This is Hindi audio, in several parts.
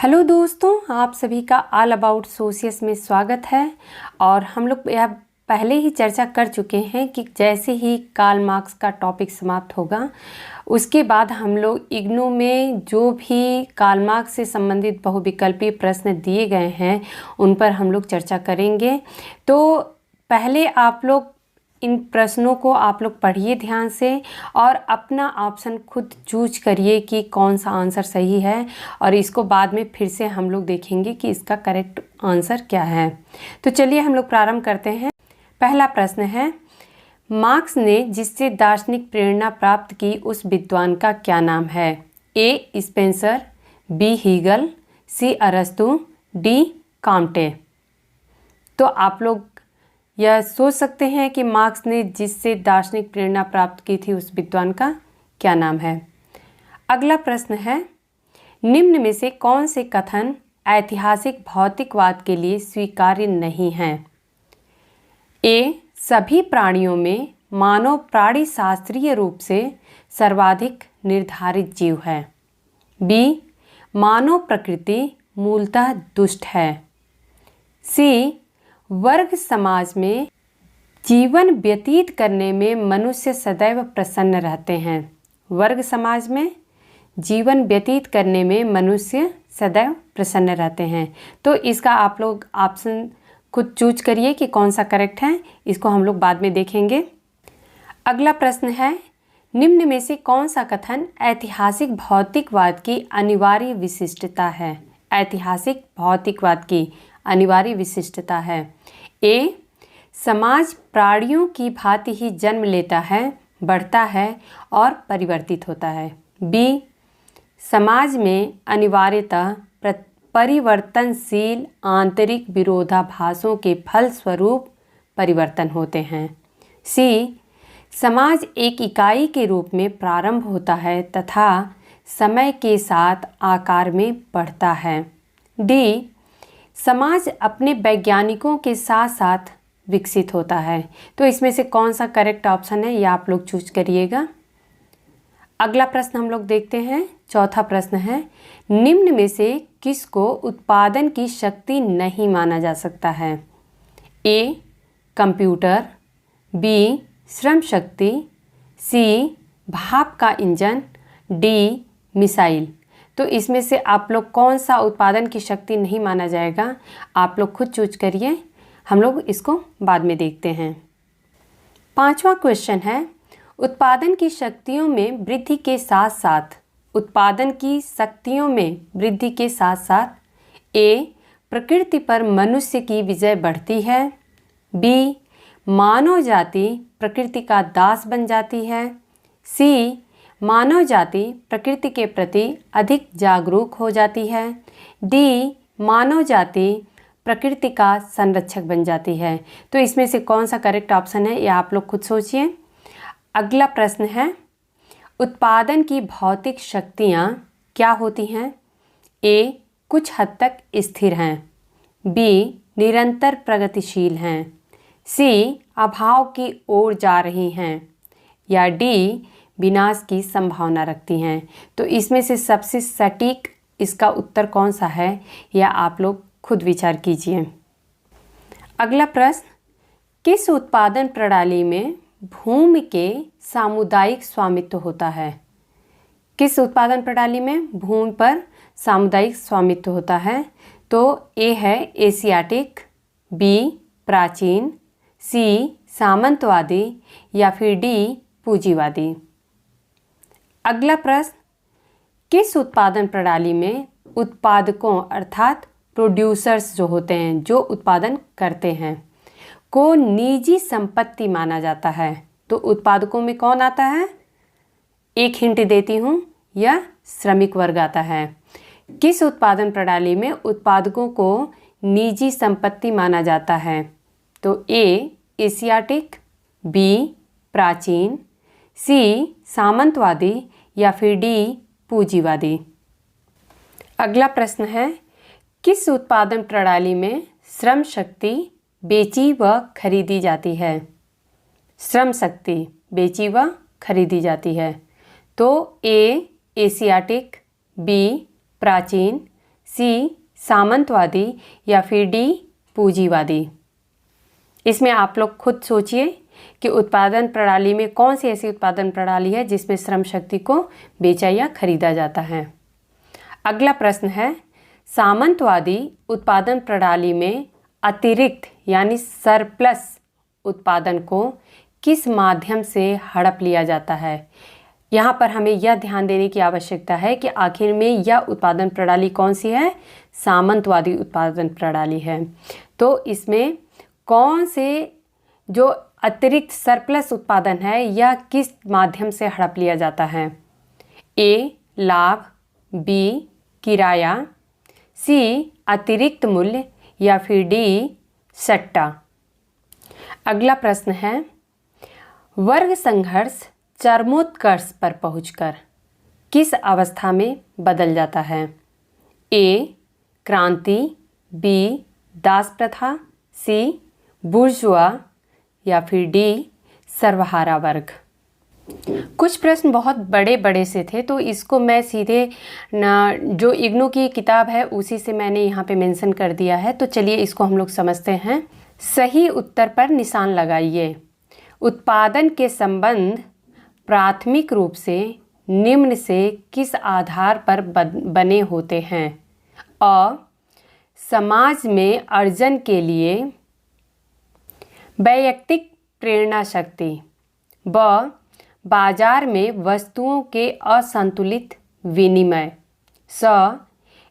हेलो दोस्तों, आप सभी का ऑल अबाउट सोशियस में स्वागत है। और हम लोग यह पहले ही चर्चा कर चुके हैं कि जैसे ही कार्ल मार्क्स का टॉपिक समाप्त होगा उसके बाद हम लोग इग्नू में जो भी कार्ल मार्क्स से संबंधित बहुविकल्पीय प्रश्न दिए गए हैं उन पर हम लोग चर्चा करेंगे। तो पहले आप लोग इन प्रश्नों को आप लोग पढ़िए ध्यान से और अपना ऑप्शन खुद चूज करिए कि कौन सा आंसर सही है, और इसको बाद में फिर से हम लोग देखेंगे कि इसका करेक्ट आंसर क्या है। तो चलिए हम लोग प्रारंभ करते हैं। पहला प्रश्न है, मार्क्स ने जिससे दार्शनिक प्रेरणा प्राप्त की उस विद्वान का क्या नाम है? ए स्पेंसर, बी हीगल, सी अरस्तु, डी काम्टे। तो आप लोग यह सोच सकते हैं कि मार्क्स ने जिससे दार्शनिक प्रेरणा प्राप्त की थी उस विद्वान का क्या नाम है। अगला प्रश्न है, निम्न में से कौन से कथन ऐतिहासिक भौतिकवाद के लिए स्वीकार्य नहीं हैं? ए सभी प्राणियों में मानव प्राणी शास्त्रीय रूप से सर्वाधिक निर्धारित जीव है। बी मानव प्रकृति मूलतः दुष्ट है। सी वर्ग समाज में जीवन व्यतीत करने में मनुष्य सदैव प्रसन्न रहते हैं। वर्ग समाज में जीवन व्यतीत करने में मनुष्य सदैव प्रसन्न रहते हैं। तो इसका आप लोग ऑप्शन खुद चूज करिए कि कौन सा करेक्ट है, इसको हम लोग बाद में देखेंगे। अगला प्रश्न है, निम्न में से कौन सा कथन ऐतिहासिक भौतिकवाद की अनिवार्य विशिष्टता है? ऐतिहासिक भौतिकवाद की अनिवार्य विशिष्टता है। ए समाज प्राणियों की भांति ही जन्म लेता है, बढ़ता है और परिवर्तित होता है। बी समाज में अनिवार्यतः परिवर्तनशील आंतरिक विरोधाभासों के फलस्वरूप परिवर्तन होते हैं। सी समाज एक इकाई के रूप में प्रारंभ होता है तथा समय के साथ आकार में बढ़ता है। डी समाज अपने वैज्ञानिकों के साथ साथ विकसित होता है। तो इसमें से कौन सा करेक्ट ऑप्शन है, यह आप लोग चूज करिएगा। अगला प्रश्न हम लोग देखते हैं। चौथा प्रश्न है, निम्न में से किसको उत्पादन की शक्ति नहीं माना जा सकता है? A computer, B Shram Shakti, सी भाप का इंजन, डी मिसाइल। तो इसमें से आप लोग कौन सा उत्पादन की शक्ति नहीं माना जाएगा, आप लोग खुद चूज करिए, हम लोग इसको बाद में देखते हैं। पांचवा क्वेश्चन है, उत्पादन की शक्तियों में वृद्धि के साथ साथ उत्पादन की शक्तियों में वृद्धि के साथ साथ ए प्रकृति पर मनुष्य की विजय बढ़ती है, बी मानव जाति प्रकृति का दास बन जाती है, सी मानव जाति प्रकृति के प्रति अधिक जागरूक हो जाती है, डी मानव जाति प्रकृति का संरक्षक बन जाती है। तो इसमें से कौन सा करेक्ट ऑप्शन है, यह आप लोग खुद सोचिए। अगला प्रश्न है, उत्पादन की भौतिक शक्तियाँ क्या होती हैं? ए कुछ हद तक स्थिर हैं, बी निरंतर प्रगतिशील हैं, सी अभाव की ओर जा रही हैं, या डी विनाश की संभावना रखती हैं। तो इसमें से सबसे सटीक इसका उत्तर कौन सा है, यह आप लोग खुद विचार कीजिए। अगला प्रश्न, किस उत्पादन प्रणाली में भूमि के सामुदायिक स्वामित्व होता है? किस उत्पादन प्रणाली में भूमि पर सामुदायिक स्वामित्व होता है? तो ए है एशियाटिक, बी प्राचीन, सी सामंतवादी, या फिर डी पूंजीवादी। अगला प्रश्न, किस उत्पादन प्रणाली में उत्पादकों अर्थात प्रोड्यूसर्स जो होते हैं, जो उत्पादन करते हैं, को निजी संपत्ति माना जाता है? तो उत्पादकों में कौन आता है? एक हिंट देती हूँ, यह श्रमिक वर्ग आता है। किस उत्पादन प्रणाली में उत्पादकों को निजी संपत्ति माना जाता है? तो ए एशियाटिक, बी प्राचीन, सी सामंतवादी, या फिर डी पूंजीवादी। अगला प्रश्न है, किस उत्पादन प्रणाली में श्रम शक्ति बेची व खरीदी जाती है? श्रम शक्ति बेची व खरीदी जाती है। तो ए एशियाटिक, बी प्राचीन, सी सामंतवादी या फिर डी पूंजीवादी। इसमें आप लोग खुद सोचिए कि उत्पादन प्रणाली में कौन सी ऐसी उत्पादन प्रणाली है जिसमें श्रम शक्ति को बेचा या खरीदा जाता है। अगला प्रश्न है, सामंतवादी उत्पादन प्रणाली में अतिरिक्त यानी सरप्लस उत्पादन को किस माध्यम से हड़प लिया जाता है। यहाँ पर हमें यह ध्यान देने की आवश्यकता है कि आखिर में यह उत्पादन प्रणाली कौन सी है, सामंतवादी उत्पादन प्रणाली है। तो इसमें कौन से जो अतिरिक्त सरप्लस उत्पादन है यह किस माध्यम से हड़प लिया जाता है। ए लाभ, बी किराया, सी अतिरिक्त मूल्य या फिर डी सट्टा। अगला प्रश्न है, वर्ग संघर्ष चरमोत्कर्ष पर पहुंचकर किस अवस्था में बदल जाता है। ए क्रांति, बी दास प्रथा, सी बुर्जुआ या फिर डी सर्वहारा वर्ग। कुछ प्रश्न बहुत बड़े बड़े से थे तो इसको मैं सीधे जो इग्नू की किताब है उसी से मैंने यहाँ पे मेंशन कर दिया है। तो चलिए इसको हम लोग समझते हैं। सही उत्तर पर निशान लगाइए। उत्पादन के संबंध प्राथमिक रूप से निम्न से किस आधार पर बने होते हैं। अ समाज में अर्जन के लिए वैयक्तिक प्रेरणा शक्ति, ब बाजार में वस्तुओं के असंतुलित विनिमय, स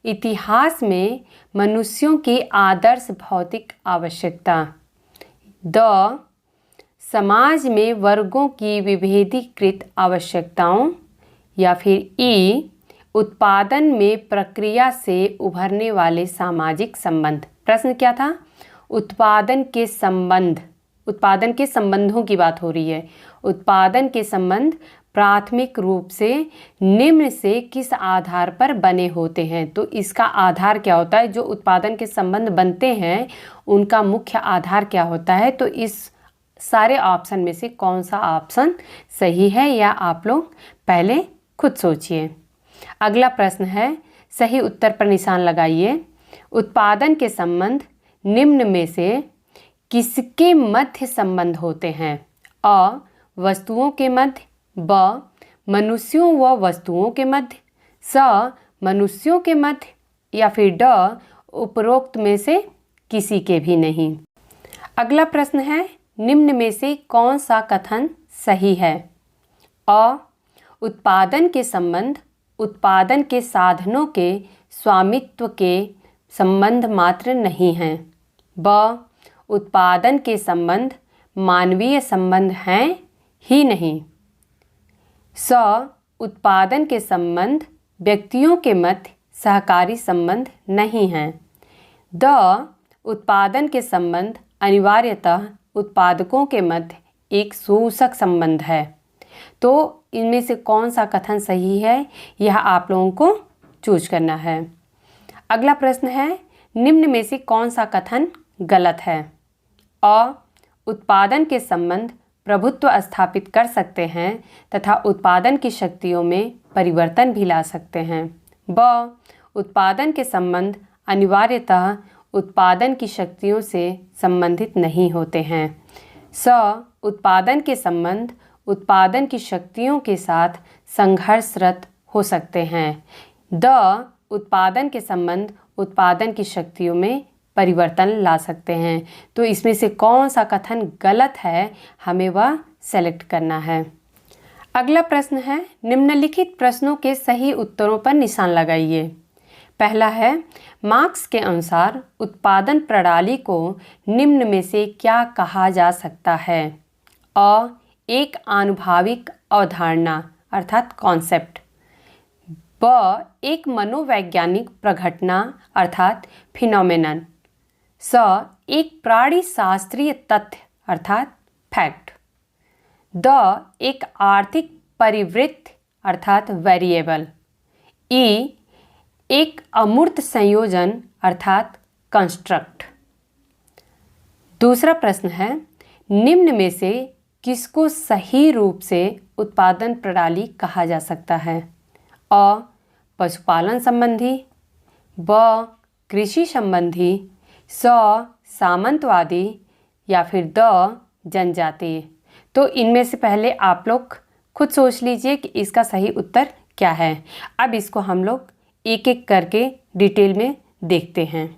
इतिहास में मनुष्यों की आदर्श भौतिक आवश्यकता, द समाज में वर्गों की विभेदीकृत आवश्यकताओं या फिर ई उत्पादन में प्रक्रिया से उभरने वाले सामाजिक संबंध। प्रश्न क्या था? उत्पादन के संबंध, उत्पादन के संबंधों की बात हो रही है। उत्पादन के संबंध प्राथमिक रूप से निम्न से किस आधार पर बने होते हैं। तो इसका आधार क्या होता है? जो उत्पादन के संबंध बनते हैं उनका मुख्य आधार क्या होता है? तो इस सारे ऑप्शन में से कौन सा ऑप्शन सही है या आप लोग पहले खुद सोचिए। अगला प्रश्न है, सही उत्तर पर निशान लगाइए। उत्पादन के संबंध निम्न में से किसके मध्य संबंध होते हैं? अ वस्तुओं के मध्य, ब मनुष्यों व वस्तुओं के मध्य, स मनुष्यों के मध्य या फिर ड उपरोक्त में से किसी के भी नहीं। अगला प्रश्न है, निम्न में से कौन सा कथन सही है? अ उत्पादन के संबंध उत्पादन के साधनों के स्वामित्व के संबंध मात्र नहीं हैं। ब उत्पादन के संबंध मानवीय संबंध हैं ही नहीं। स उत्पादन के संबंध व्यक्तियों के मध्य सहकारी संबंध नहीं हैं। द उत्पादन के संबंध अनिवार्यतः उत्पादकों के मध्य एक सूचक संबंध है। तो इनमें से कौन सा कथन सही है यह आप लोगों को चूज करना है। अगला प्रश्न है, निम्न में से कौन सा कथन गलत है? अ उत्पादन के संबंध प्रभुत्व स्थापित कर सकते हैं तथा उत्पादन की शक्तियों में परिवर्तन भी ला सकते हैं। ब उत्पादन के संबंध अनिवार्यतः उत्पादन की शक्तियों से संबंधित नहीं होते हैं। स उत्पादन के संबंध उत्पादन की शक्तियों के साथ संघर्षरत हो सकते हैं। द उत्पादन के संबंध उत्पादन की शक्तियों में परिवर्तन ला सकते हैं। तो इसमें से कौन सा कथन गलत है हमें वह सेलेक्ट करना है। अगला प्रश्न है, निम्नलिखित प्रश्नों के सही उत्तरों पर निशान लगाइए। पहला है, मार्क्स के अनुसार उत्पादन प्रणाली को निम्न में से क्या कहा जा सकता है? अ एक आनुभविक अवधारणा अर्थात कॉन्सेप्ट, ब एक मनोवैज्ञानिक प्रघटना अर्थात फिनोमेनन, स एक प्राणीशास्त्रीय तथ्य अर्थात फैक्ट, द एक आर्थिक परिवृत्ति अर्थात वेरिएबल, ई एक अमूर्त संयोजन अर्थात कंस्ट्रक्ट। दूसरा प्रश्न है, निम्न में से किसको सही रूप से उत्पादन प्रणाली कहा जा सकता है? अ पशुपालन संबंधी, ब कृषि संबंधी, स सामंतवादी या फिर द जनजातीय। तो इनमें से पहले आप लोग खुद सोच लीजिए कि इसका सही उत्तर क्या है। अब इसको हम लोग एक एक करके डिटेल में देखते हैं।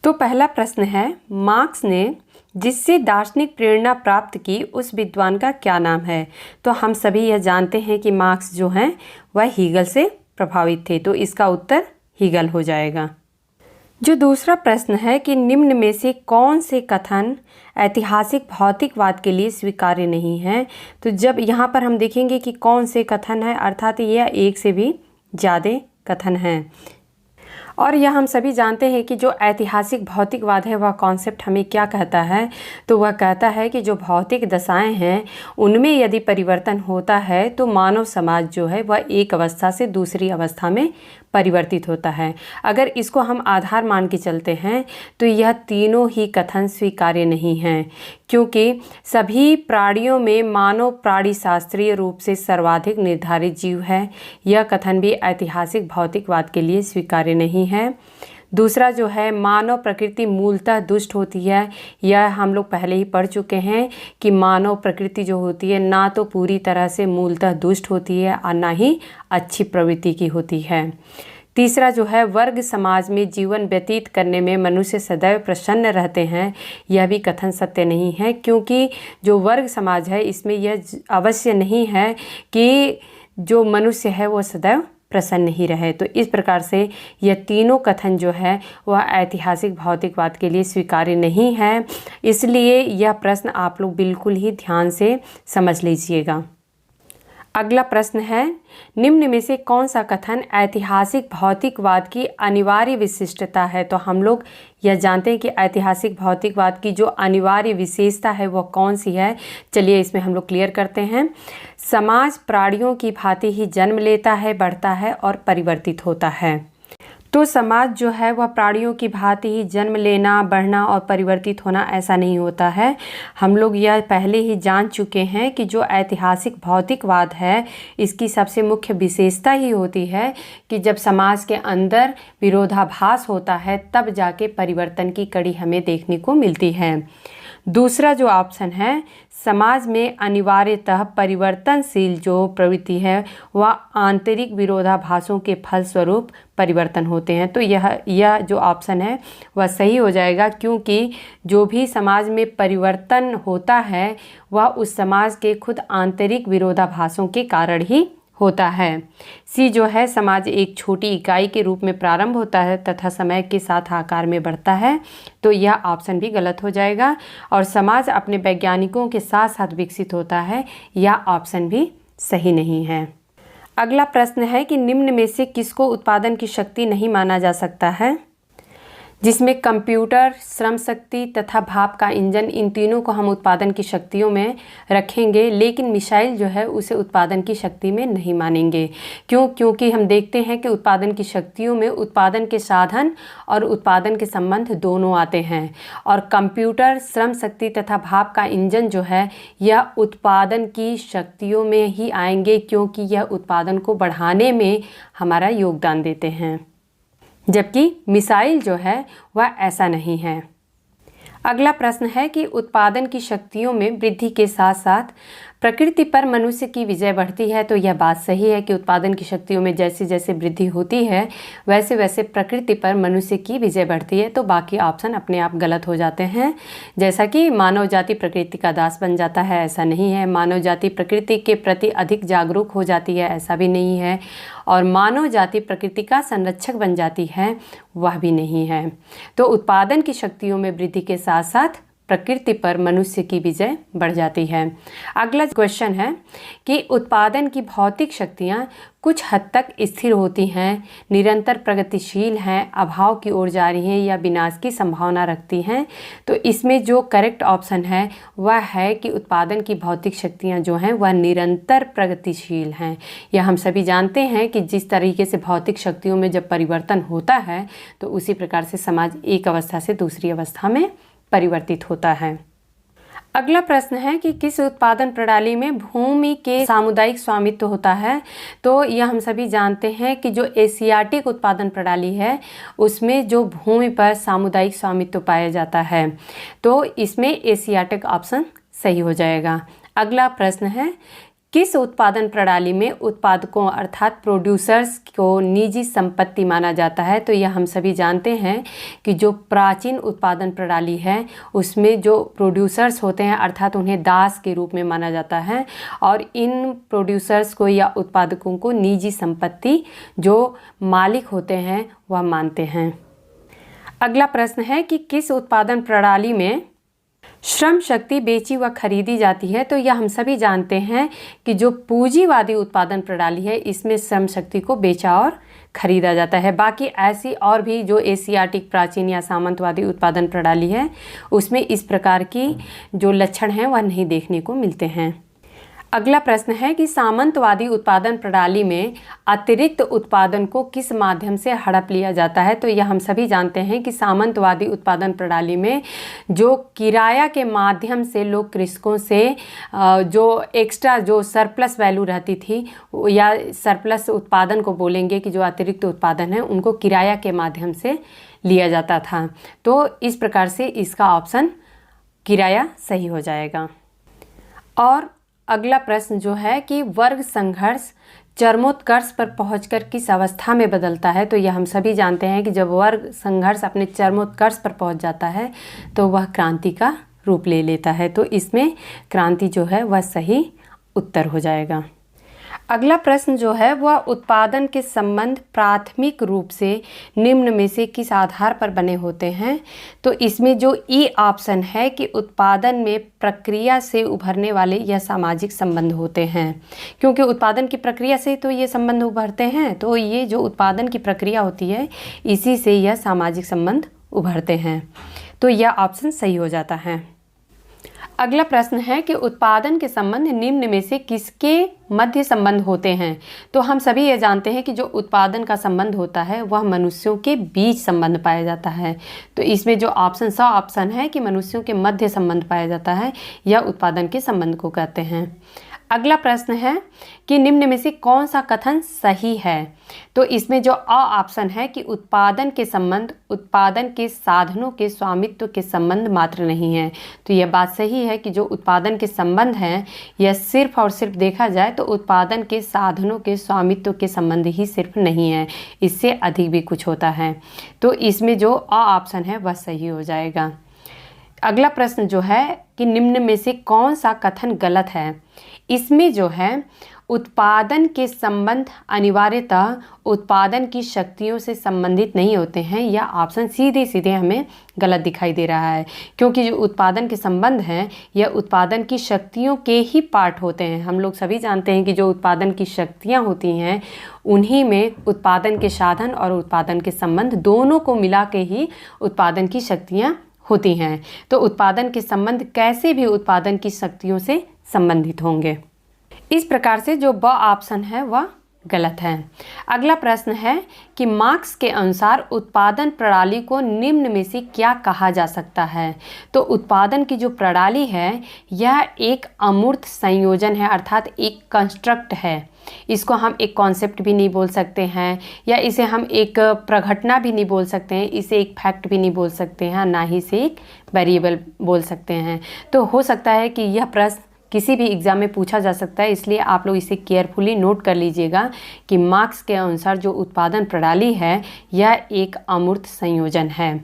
तो पहला प्रश्न है, मार्क्स ने जिससे दार्शनिक प्रेरणा प्राप्त की उस विद्वान का क्या नाम है। तो हम सभी यह जानते हैं कि मार्क्स जो हैं वह हीगल से प्रभावित थे, तो इसका उत्तर हीगल हो जाएगा। जो दूसरा प्रश्न है कि निम्न में से कौन से कथन ऐतिहासिक भौतिकवाद के लिए स्वीकार्य नहीं है। तो जब यहाँ पर हम देखेंगे कि कौन से कथन है, अर्थात यह एक से भी ज़्यादा कथन हैं। और यह हम सभी जानते हैं कि जो ऐतिहासिक भौतिकवाद है वह कॉन्सेप्ट हमें क्या कहता है। तो वह कहता है कि जो भौतिक दशाएं हैं उनमें यदि परिवर्तन होता है तो मानव समाज जो है वह एक अवस्था से दूसरी अवस्था में परिवर्तित होता है। अगर इसको हम आधार मान के चलते हैं तो यह तीनों ही कथन स्वीकार्य नहीं हैं, क्योंकि सभी प्राणियों में मानव प्राणी शास्त्रीय रूप से सर्वाधिक निर्धारित जीव है। यह कथन भी ऐतिहासिक भौतिकवाद के लिए स्वीकार्य नहीं है। दूसरा जो है, मानव प्रकृति मूलतः दुष्ट होती है। यह हम लोग पहले ही पढ़ चुके हैं कि मानव प्रकृति जो होती है ना तो पूरी तरह से मूलतः दुष्ट होती है और ना ही अच्छी प्रवृत्ति की होती है। तीसरा जो है, वर्ग समाज में जीवन व्यतीत करने में मनुष्य सदैव प्रसन्न रहते हैं। यह भी कथन सत्य नहीं है, क्योंकि जो वर्ग समाज है इसमें यह अवश्य नहीं है कि जो मनुष्य है वो सदैव प्रसन्न ही रहे। तो इस प्रकार से यह तीनों कथन जो है वह ऐतिहासिक भौतिकवाद के लिए स्वीकार्य नहीं है। इसलिए यह प्रश्न आप लोग बिल्कुल ही ध्यान से समझ लीजिएगा। अगला प्रश्न है, निम्न में से कौन सा कथन ऐतिहासिक भौतिकवाद की अनिवार्य विशिष्टता है। तो हम लोग यह जानते हैं कि ऐतिहासिक भौतिकवाद की जो अनिवार्य विशेषता है वह कौन सी है। चलिए इसमें हम लोग क्लियर करते हैं। समाज प्राणियों की भांति ही जन्म लेता है, बढ़ता है और परिवर्तित होता है। तो समाज जो है वह प्राणियों की भांति ही जन्म लेना, बढ़ना और परिवर्तित होना ऐसा नहीं होता है। हम लोग यह पहले ही जान चुके हैं कि जो ऐतिहासिक भौतिकवाद है इसकी सबसे मुख्य विशेषता ही होती है कि जब समाज के अंदर विरोधाभास होता है तब जाके परिवर्तन की कड़ी हमें देखने को मिलती है। दूसरा जो ऑप्शन है, समाज में अनिवार्यतः परिवर्तनशील जो प्रवृत्ति है वह आंतरिक विरोधाभासों के फलस्वरूप परिवर्तन होते हैं। तो यह जो ऑप्शन है वह सही हो जाएगा, क्योंकि जो भी समाज में परिवर्तन होता है वह उस समाज के खुद आंतरिक विरोधाभासों के कारण ही होता है। सी जो है, समाज एक छोटी इकाई के रूप में प्रारंभ होता है तथा समय के साथ आकार में बढ़ता है। तो यह ऑप्शन भी गलत हो जाएगा। और समाज अपने वैज्ञानिकों के साथ साथ विकसित होता है, यह ऑप्शन भी सही नहीं है। अगला प्रश्न है कि निम्न में से किसको उत्पादन की शक्ति नहीं माना जा सकता है, जिसमें कंप्यूटर, श्रम शक्ति तथा भाप का इंजन, इन तीनों को हम उत्पादन की शक्तियों में रखेंगे, लेकिन मिसाइल जो है उसे उत्पादन की शक्ति में नहीं मानेंगे। क्योंकि हम देखते हैं कि उत्पादन की शक्तियों में उत्पादन के साधन और उत्पादन के संबंध दोनों आते हैं, और कंप्यूटर, श्रम शक्ति तथा भाप का इंजन जो है यह उत्पादन की शक्तियों में ही आएंगे, क्योंकि यह उत्पादन को बढ़ाने में हमारा योगदान देते हैं, जबकि मिसाइल जो है वह ऐसा नहीं है। अगला प्रश्न है कि उत्पादन की शक्तियों में वृद्धि के साथ साथ प्रकृति पर मनुष्य की विजय बढ़ती है। तो यह बात सही है कि उत्पादन की शक्तियों में जैसे जैसे वृद्धि होती है वैसे वैसे प्रकृति पर मनुष्य की विजय बढ़ती है। तो बाकी ऑप्शन अपने आप गलत हो जाते हैं। जैसा कि मानव जाति प्रकृति का दास बन जाता है, ऐसा नहीं है। मानव जाति प्रकृति के प्रति अधिक जागरूक हो जाती है, ऐसा भी नहीं है। और मानव जाति प्रकृति का संरक्षक बन जाती है, वह भी नहीं है। तो उत्पादन की शक्तियों में वृद्धि के साथ साथ प्रकृति पर मनुष्य की विजय बढ़ जाती है। अगला क्वेश्चन है कि उत्पादन की भौतिक शक्तियाँ कुछ हद तक स्थिर होती हैं, निरंतर प्रगतिशील हैं, अभाव की ओर जा रही हैं या विनाश की संभावना रखती हैं। तो इसमें जो करेक्ट ऑप्शन है वह है कि उत्पादन की भौतिक शक्तियाँ जो हैं वह निरंतर प्रगतिशील हैं। यह हम सभी जानते हैं कि जिस तरीके से भौतिक शक्तियों में जब परिवर्तन होता है तो उसी प्रकार से समाज एक अवस्था से दूसरी अवस्था में परिवर्तित होता है। अगला प्रश्न है कि किस उत्पादन प्रणाली में भूमि के सामुदायिक स्वामित्व होता है। तो यह हम सभी जानते हैं कि जो एशियाटिक उत्पादन प्रणाली है उसमें जो भूमि पर सामुदायिक स्वामित्व पाया जाता है, तो इसमें एशियाटिक ऑप्शन सही हो जाएगा। अगला प्रश्न है किस उत्पादन प्रणाली में उत्पादकों अर्थात प्रोड्यूसर्स को निजी संपत्ति माना जाता है। तो यह हम सभी जानते हैं कि जो प्राचीन उत्पादन प्रणाली है उसमें जो प्रोड्यूसर्स होते हैं अर्थात उन्हें दास के रूप में माना जाता है और इन प्रोड्यूसर्स को या उत्पादकों को निजी संपत्ति जो मालिक होते हैं वह मानते हैं। अगला प्रश्न है कि किस उत्पादन प्रणाली में श्रम शक्ति बेची व खरीदी जाती है। तो यह हम सभी जानते हैं कि जो पूंजीवादी उत्पादन प्रणाली है इसमें श्रम शक्ति को बेचा और खरीदा जाता है। बाकी ऐसी और भी जो एशियाटिक प्राचीन या सामंतवादी उत्पादन प्रणाली है उसमें इस प्रकार की जो लक्षण हैं वह नहीं देखने को मिलते हैं। अगला प्रश्न है कि सामंतवादी उत्पादन प्रणाली में अतिरिक्त उत्पादन को किस माध्यम से हड़प लिया जाता है। तो यह हम सभी जानते हैं कि सामंतवादी उत्पादन प्रणाली में जो किराया के माध्यम से लोग कृषकों से जो एक्स्ट्रा जो सरप्लस वैल्यू रहती थी या सरप्लस उत्पादन को बोलेंगे कि जो अतिरिक्त उत्पादन है उनको किराया के माध्यम से लिया जाता था। तो इस प्रकार से इसका ऑप्शन किराया सही हो जाएगा। और अगला प्रश्न जो है कि वर्ग संघर्ष चरमोत्कर्ष पर पहुंचकर किस अवस्था में बदलता है। तो यह हम सभी जानते हैं कि जब वर्ग संघर्ष अपने चरमोत्कर्ष पर पहुंच जाता है तो वह क्रांति का रूप ले लेता है। तो इसमें क्रांति जो है वह सही उत्तर हो जाएगा। अगला प्रश्न जो है वह उत्पादन के संबंध प्राथमिक रूप से निम्न में से किस आधार पर बने होते हैं। तो इसमें जो ई ऑप्शन है कि उत्पादन में प्रक्रिया से उभरने वाले यह सामाजिक संबंध होते हैं, क्योंकि उत्पादन की प्रक्रिया से तो ये संबंध उभरते हैं। तो ये जो उत्पादन की प्रक्रिया होती है इसी से यह सामाजिक संबंध उभरते हैं। तो यह ऑप्शन सही हो जाता है। अगला प्रश्न है कि उत्पादन के संबंध निम्न में से किसके मध्य संबंध होते हैं। तो हम सभी ये जानते हैं कि जो उत्पादन का संबंध होता है वह मनुष्यों के बीच संबंध पाया जाता है। तो इसमें जो ऑप्शन सा ऑप्शन है कि मनुष्यों के मध्य संबंध पाया जाता है यह उत्पादन के संबंध को कहते हैं। अगला प्रश्न है कि निम्न में से कौन सा कथन सही है। तो इसमें जो अ ऑप्शन है कि उत्पादन के संबंध उत्पादन के साधनों के स्वामित्व के संबंध मात्र नहीं है। तो यह बात सही है कि जो उत्पादन के संबंध हैं यह सिर्फ और सिर्फ देखा जाए तो उत्पादन के साधनों के स्वामित्व के संबंध ही सिर्फ नहीं है, इससे अधिक भी कुछ होता है। तो इसमें जो अ ऑप्शन है वह सही हो जाएगा। अगला प्रश्न जो है कि निम्न में से कौन सा कथन गलत है। इसमें जो है उत्पादन के संबंध अनिवार्यतः उत्पादन की शक्तियों से संबंधित नहीं होते हैं। यह ऑप्शन सीधे सीधे हमें गलत दिखाई दे रहा है, क्योंकि जो उत्पादन के संबंध हैं यह उत्पादन की शक्तियों के ही पार्ट होते हैं। हम लोग सभी जानते हैं कि जो उत्पादन की शक्तियाँ होती हैं उन्हीं में उत्पादन के साधन और उत्पादन के संबंध दोनों को मिला के ही उत्पादन की शक्तियाँ होती हैं। तो उत्पादन के संबंध कैसे भी उत्पादन की शक्तियों से संबंधित होंगे। इस प्रकार से जो ब ऑप्शन है वह गलत है। अगला प्रश्न है कि मार्क्स के अनुसार उत्पादन प्रणाली को निम्न में से क्या कहा जा सकता है। तो उत्पादन की जो प्रणाली है यह एक अमूर्त संयोजन है, अर्थात एक कंस्ट्रक्ट है। इसको हम एक कॉन्सेप्ट भी नहीं बोल सकते हैं या इसे हम एक प्रघटना भी नहीं बोल सकते हैं, इसे एक फैक्ट भी नहीं बोल सकते हैं, ना ही इसे एक वेरिएबल बोल सकते हैं। तो हो सकता है कि यह प्रश्न किसी भी एग्ज़ाम में पूछा जा सकता है, इसलिए आप लोग इसे केयरफुली नोट कर लीजिएगा कि मार्क्स के अनुसार जो उत्पादन प्रणाली है यह एक अमूर्त संयोजन है।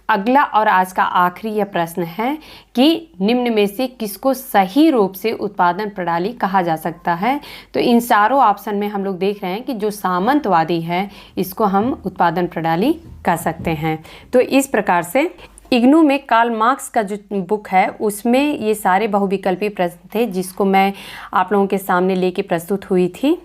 अगला और आज का आखिरी यह प्रश्न है कि निम्न में से किसको सही रूप से उत्पादन प्रणाली कहा जा सकता है। तो इन चारों ऑप्शन में हम लोग देख रहे हैं कि जो सामंतवादी है इसको हम उत्पादन प्रणाली कह सकते हैं। तो इस प्रकार से इग्नू में कार्ल मार्क्स का जो बुक है उसमें ये सारे बहुविकल्पी प्रश्न थे जिसको मैं आप लोगों के सामने लेके प्रस्तुत हुई थी।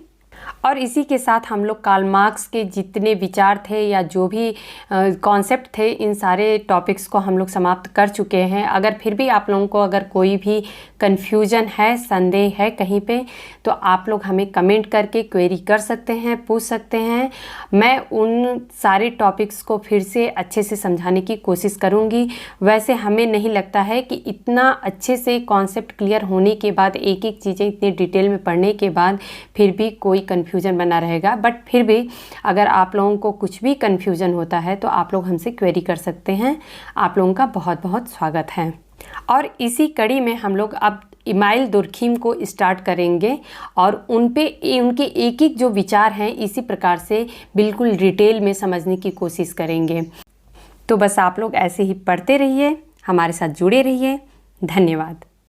और इसी के साथ हम लोग कार्ल मार्क्स के जितने विचार थे या जो भी कॉन्सेप्ट थे, इन सारे टॉपिक्स को हम लोग समाप्त कर चुके हैं। अगर फिर भी आप लोगों को अगर कोई भी कन्फ्यूजन है, संदेह है कहीं पे, तो आप लोग हमें कमेंट करके क्वेरी कर सकते हैं, पूछ सकते हैं। मैं उन सारे टॉपिक्स को फिर से अच्छे से समझाने की कोशिश करूँगी। वैसे हमें नहीं लगता है कि इतना अच्छे से कॉन्सेप्ट क्लियर होने के बाद, एक एक चीज़ें इतनी डिटेल में पढ़ने के बाद फिर भी कोई कन्फ्यूजन बना रहेगा। बट फिर भी अगर आप लोगों को कुछ भी कन्फ्यूजन होता है तो आप लोग हमसे क्वेरी कर सकते हैं। आप लोगों का बहुत बहुत स्वागत है। और इसी कड़ी में हम लोग अब इमाइल दुर्खीम को स्टार्ट करेंगे और उनके एक एक जो विचार हैं इसी प्रकार से बिल्कुल डिटेल में समझने की कोशिश करेंगे। तो बस आप लोग ऐसे ही पढ़ते रहिए, हमारे साथ जुड़े रहिए। धन्यवाद।